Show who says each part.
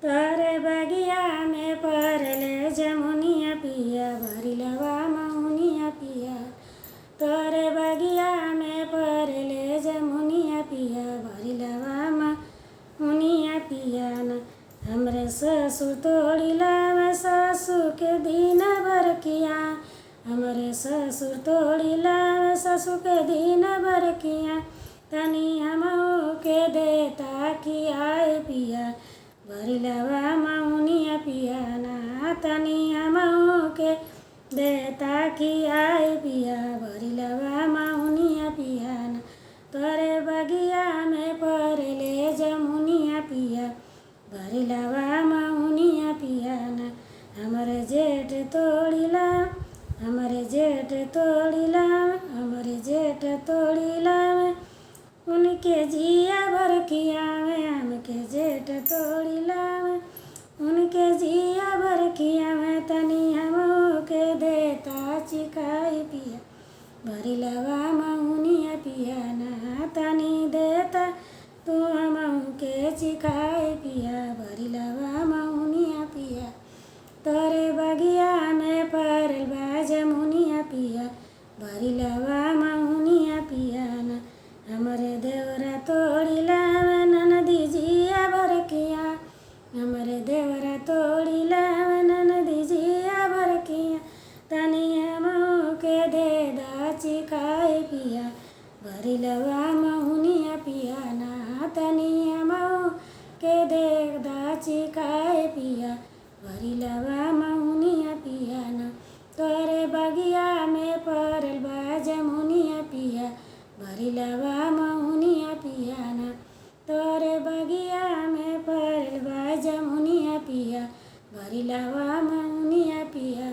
Speaker 1: तोरे बगिया में परले जमुनिया पिया भरिलवा महुनिया पिया। तोरे बगिया में परले जमुनिया पिया भरिलवा महुनिया पिया न। हमरे ससुर तोड़िला ससुर के दिन भर किया। हमरे ससुर तोड़िला ससुर के दिन भर किया। तनी हमहू के देता कि आए पिया भरिलवा महुनिया पिया ना। तनी हमहू के देता कि आए पिया भरिलवा महुनिया पिया ना। तोरे बगिया में परले जमुनिया पिया भरिलवा महुनिया पिया ना। हमरे जेठ तोड़िला हमरे जेठ तोड़िला हमरे जेठ तोड़िला उनके जिया भर किया मैं। हमके जेठ तोड़िला उनके जिया भर किया मैं। तनी हमहू के देता चिकाई पिया भरिलवा महुनिया पिया ना। तनी देता तू हमहू के चिकाई पिया भरिलवा महुनिया पिया। तोरे बगिया में परलवा जमुनिया पिया भरिलवा महुनिया पिया ना। हमरे देवरा तोड़िला ननदी जिया भर किया। हमरे देवरा तोड़िला ननदी जिया भर किया। तनी हमहू के देदा चिकाई पिया भरिलवा महुनिया पिया ना। तनी हमहू के देदा चिकाई पिया भरिलवा महुनिया पिया ना। तोरे बगिया में परलवा जमुनिया पिया भरिलवा महुनिया पिया ना। तोरे बगिया में परलवा जमुनिया पिया भरिलवा महुनिया पिया।